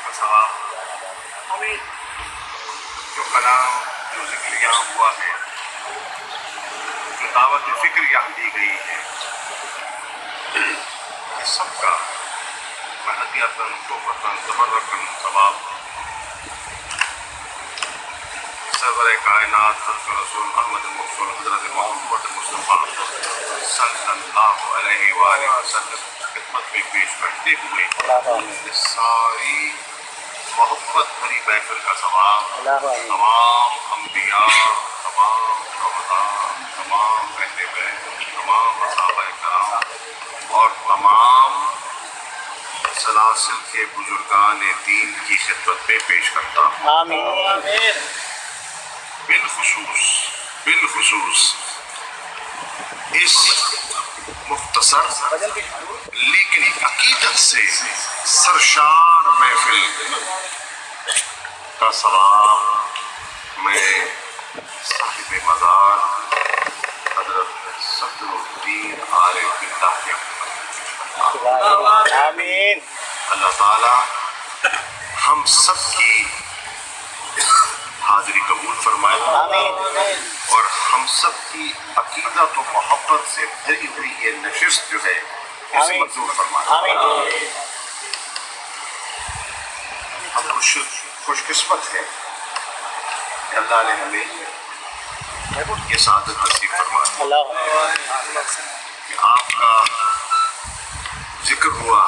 کا ثواب. ہمیں جو کلام جو ذکر یہاں ہوا ہے، جو دعوت فکر یہاں دی گئی ہے، اس سب کا مہدیتاً توفتاً تبرکاً ثواب سرور کائنات حضرت رسول احمد مرسول حضرت محمد مصطفیٰ صلی اللہ علیہ وآلہ وسلم خدمت میں پیش کرتے ہوئے اس ساری محبت بھری محفل کا ثواب تمام انبیاء، تمام شہداء، تمام اہل بیت، تمام صحابہ کرام اور تمام سلاسل کے بزرگان دین کی خدمت میں پیش کرتا ہوں. آمین. بالخصوص اس مختصر لیکن عقیدت سے سرشار محفل کا ثواب میں صاحب مزار حضرت صدر الدین عارف باللہ کے آمین. اللہ تعالی ہم سب کی حاضری قبول فرمائے اور ہم سب کی عقیدت و محبت سے بھری ہوئی یہ نشست جو ہے اسے منظور فرمائے. ہم خوش قسمت ہیں کہ اللہ نے ہمیں یہ سعادت نصیب فرمایا کہ آپ کا ذکر ہوا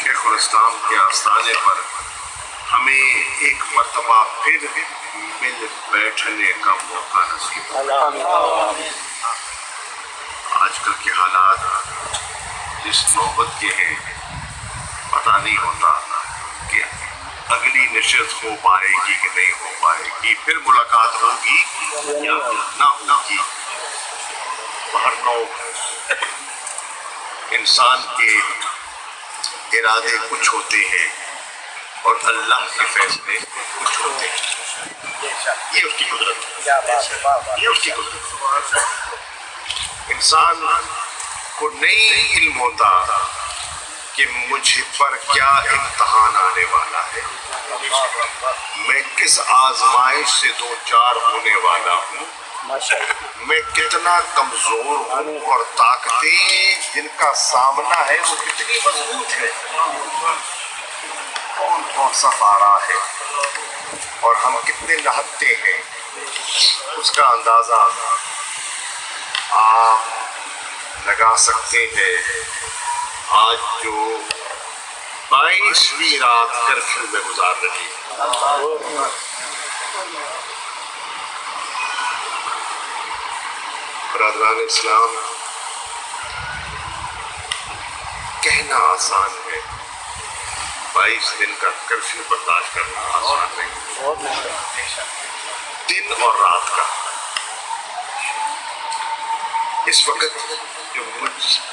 شیخ الاسلام کے آستانے پر ہمیں ایک مرتبہ پھر مل بیٹھنے کا موقع نصیب. آج کل کے حالات جس نوبت کے ہیں پتہ نہیں ہوتا کہ اگلی نشست ہو پائے گی کہ نہیں ہو پائے گی، پھر ملاقات ہوگی یا نہ ہوگی. ہر نوع انسان کے ارادے کچھ ہوتے ہیں اور اللہ کے فیصلے کچھ ہوتے ہیں. یہ اس کی قدرت ہے، یہ اس کی قدرت. انسان کو نہیں علم ہوتا کہ مجھ پر کیا امتحان آنے والا ہے، میں کس آزمائش سے دو چار ہونے والا ہوں، میں کتنا کمزور ہوں اور طاقتیں جن کا سامنا ہے وہ کتنی مضبوط ہے، کون سا پارا ہے اور ہم کتنے نہتے ہیں، اس کا اندازہ آپ لگا سکتے ہیں. آج جو 22ویں رات کرفیو میں گزار رہی ہے، برادران اسلام، کہنا آسان ہے، 22 دن کا کرفیو برداشت کرنا آسان نہیں، دن اور رات کا. اس وقت جو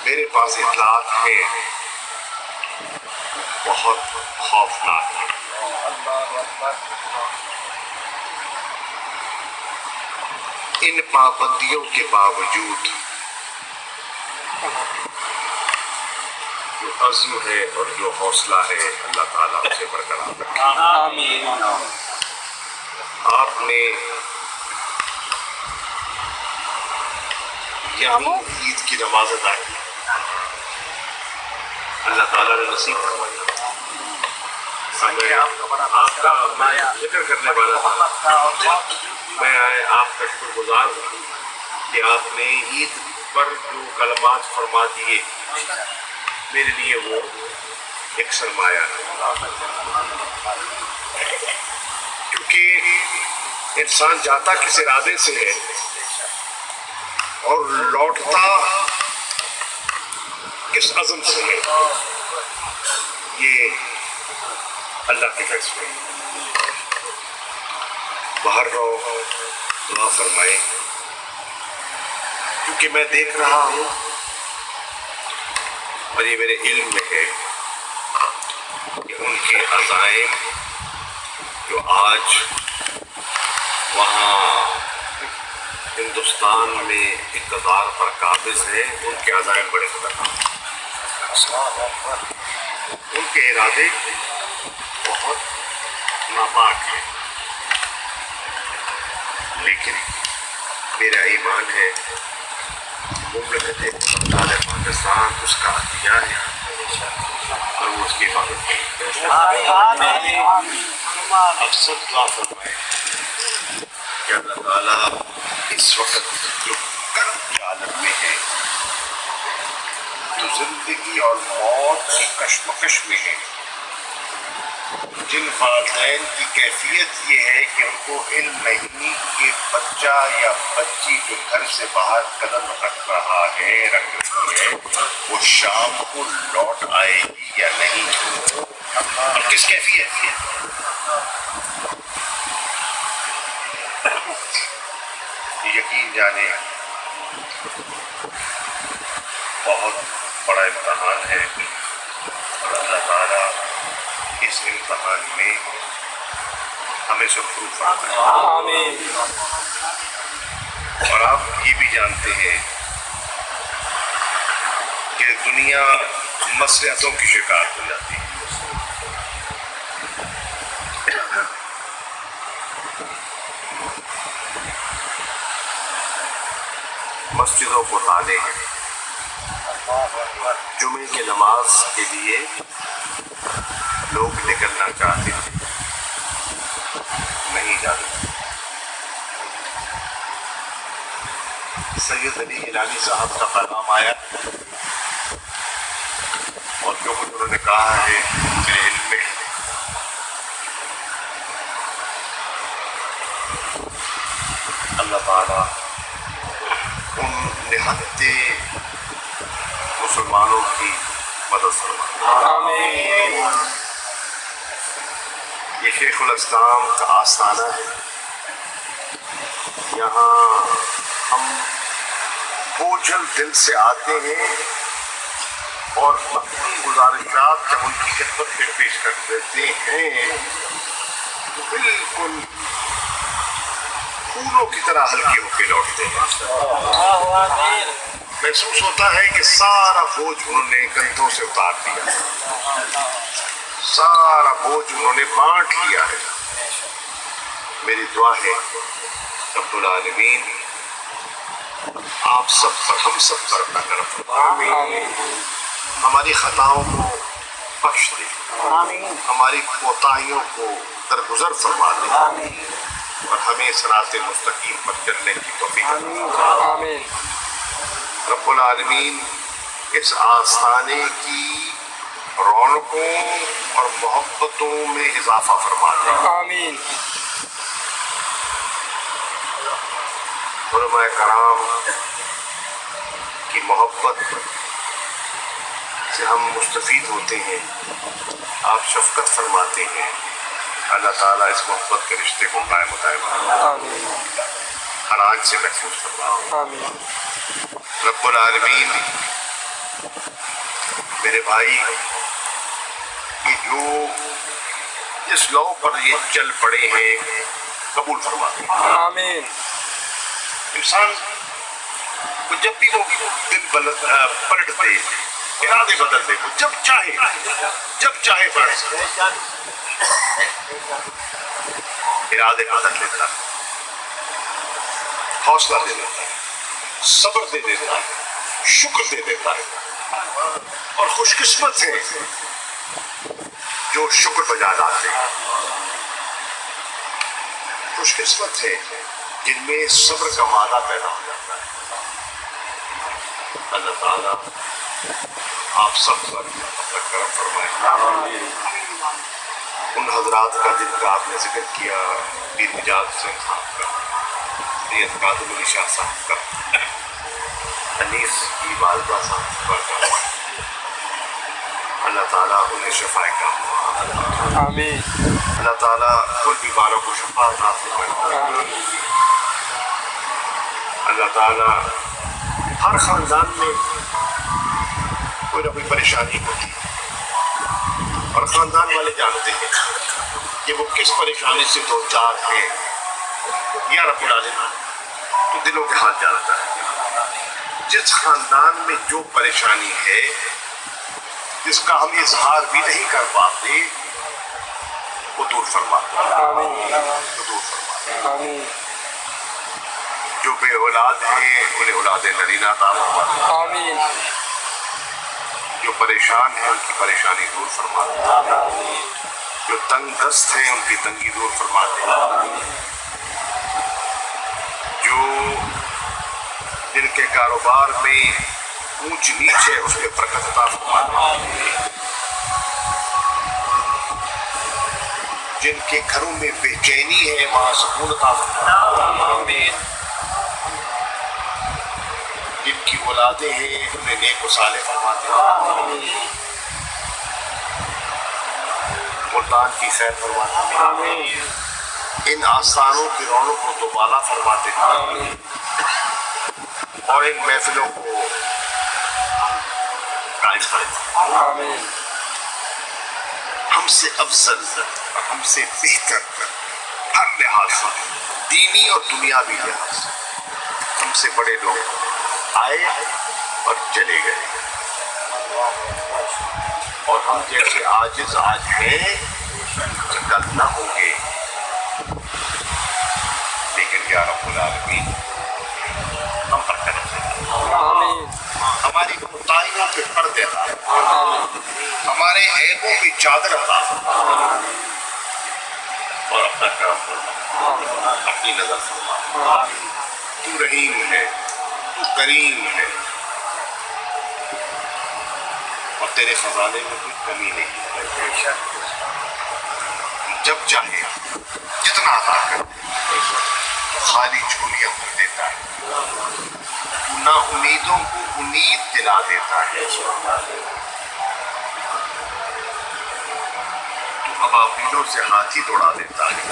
میرے پاس اطلاعات ہیں بہت خوفناک ہے. ان پابندیوں کے باوجود جو عزم ہے اور جو حوصلہ ہے اللہ تعالیٰ اسے برقرار رکھے. آپ نے یہاں عید کی نماز ادا کی، اللہ تعالیٰ نے نصیب فرمایا. آپ کا میں ذکر کرنے والا تھا، میں آپ کا شکر گزار ہوں کہ آپ نے عید پر جو کلمات فرما دیے میرے لیے وہ ایک سرمایہ ہے. کیونکہ انسان جاتا کس ارادے سے ہے اور لوٹتا کس عزم سے ہے، یہ اللہ کے فیصلے. باہر رہو، دعا فرمائے، کیونکہ میں دیکھ رہا ہوں اور یہ میرے علم میں ہے کہ ان کے عزائم جو آج وہاں ہندوستان میں اقتدار پر قابض ہیں، ان کے عزائم بڑے خطرناک ہیں. ان کے ارادے بہت ناپاک ہے، لیکن میرا ایمان ہے مملکت متحدہ پاکستان اس کا عطیہ ہے اور وہ اس کی حفاظت کرے۔ اب سب دعا فرمائے کہ اللہ تعالیٰ اس وقت جو کرب کی حالت میں ہے، جو زندگی اور موت کی کشمکش میں ہے، جن والدین کی کیفیت یہ ہے کہ ان کو علم نہیں کہ بچہ یا بچی جو گھر سے باہر قدم رکھ رہا ہے رکھ رہی ہے وہ شام کو لوٹ آئے گی یا نہیں، اور کس کیفیت ہے۔ یقین جانے بہت بڑا امتحان ہے، اور اللہ تعالیٰ اس امتحان میں ہمیں سرخرو فرمائے۔ آمین۔ اور آپ یہ بھی جانتے ہیں کہ دنیا مصلحتوں کی شکار ہو جاتی ہے۔ مسجدوں کو تالے ہیں، جمعے کی نماز کے لیے لوگ نکلنا چاہتے ہیں، نہیں جاتے۔ سید علی گیلانی صاحب کا پیغام آیا اور جو کچھ انہوں نے کہا ہے میرے علم میں، اللہ تعالیٰ ان نہتے مسلمانوں کی مدد فرمائے۔ آمین۔ یہ شیخ الاسلام کا آستانہ ہے، یہاں ہم بوجھل دل سے آتے ہیں اور اپنی گزارشات جب ان کی خدمت میں پیش کر دیتے ہیں تو بالکل پھولوں کی طرح ہلکے ہو کے لوٹتے ہیں۔ محسوس ہوتا ہے کہ سارا بوجھ انہوں نے کندھوں سے اتار دیا، سارا بوجھ انہوں نے بانٹ لیا ہے۔ میری دعا ہے رب العالمین آپ سب پر، ہم سب پر اپنا کرم فرمائے، ہماری خطاؤں کو بخش دے، ہماری کوتاہیوں کو درگزر فرما دے، اور ہمیں صراط مستقیم پر چلنے کی توفیق عطا فرمائے۔ رب العالمین اس آستانے کی رونقوں اور محبتوں میں اضافہ فرما دے۔ آمین۔ علماء کرام کی محبت سے ہم مستفید ہوتے ہیں، آپ شفقت فرماتے ہیں، اللہ تعالیٰ اس محبت کے رشتے کو قائم و دائم فرمائے، حراج سے محفوظ فرمائے۔ رب العالمین میرے بھائی کہ جو جس لو پر یہ چل پڑے ہیں قبول فرماتے ہیں۔ آمین۔ انسان کو جب بھی وہ دل پلٹ دے، ارادے بدل دے، وہ جب چاہے پلٹ سکے، ارادے بدل دیتا ہے، حوصلہ دے دیتا ہے، صبر دے دیتا ہے، شکر دے دیتا ہے، اور خوش قسمت ہے جو شکر بجا لاتے ہیں، خوش قسمت ہے جن میں صبر کا مادہ پیدا ہو جاتا ہے۔ اللہ تعالیٰ آپ سب پر اپنا کرم فرمائے۔ ان حضرات کا جن کا آپ نے ذکر کیا، پیر نجات حسین صاحب کا، سید قادم علی شاہ صاحب کا، انیس کی والدہ صاحب کا، اللہ تعالیٰ انہیں شفا کاملہ آمین۔ اللہ تعالیٰ کل بیماروں کو شفا عطا فرمائے۔ اللہ تعالیٰ ہر خاندان میں کوئی نہ کوئی پریشانی ہوتی ہے، اور خاندان والے جانتے ہیں کہ وہ کس پریشانی سے دو چار ہیں، یا رب العالمین تو دلوں کے حال جانتا ہے۔ جس خاندان میں جو پریشانی ہے، جس کا ہم اظہار بھی نہیں کر پاتے، وہ دور فرما دے، آمین وہ دور فرما دے۔ آمین جو بے اولاد ہیں انہیں اولاد نرینہ عطا فرما دے، آمین جو پریشان ہیں ان کی پریشانی دور فرما دے، جو تنگ دست ہیں ان کی تنگی دور فرما دے، جو جن کے کاروبار میں اونچ نیچ ہے اس پہ برکت عطا فرما دے، جن کے گھروں میں بے چینی ہے وہاں سکون عطا فرما دے، جن کی اولادیں ہیں انہیں نیک و صالح فرما دے، ملتان کی خیر فرما دے، ان آستانوں کی رونق کو دوبالا فرما دے اور ان محفلوں کو قائم کرے، آمین ہم سے افضل اور ہم سے بہتر ہر لحاظ سے، دینی اور دنیاوی لحاظ سے ہم سے بڑے لوگ آئے اور چلے گئے، اور ہم جیسے عاجز آج ہیں کل نہ ہوں گے، لیکن یا رب العالمین ہم پر کرم کرے، آمین ہماری کوتاہیوں پہ پردے ڈال، ہمارے عیبوں کی چادر عطا فرما اور اپنا کرم فرما، اپنی نظر فرما، تو رحیم ہے، تو کریم ہے اور تیرے خزانے میں کوئی کمی نہیں ہے، جب چاہے جتنا عطا کر خالی جھولیاں بھر دیتا ہے، تو نا امیدوں کو امید دلا دیتا ہے، تو ابابیلوں سے ہاتھی دوڑا دیتا ہے،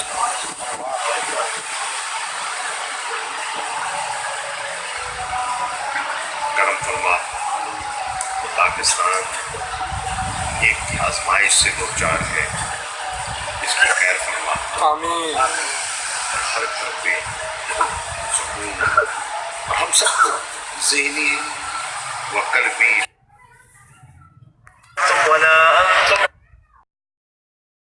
کرم فرما۔ پاکستان ایک آزمائش سے دوچار ہے، اس کی خیر فرما، آمین ہر گھر پہ سکون اور ہم سب کو ذہنی و قلبی ولا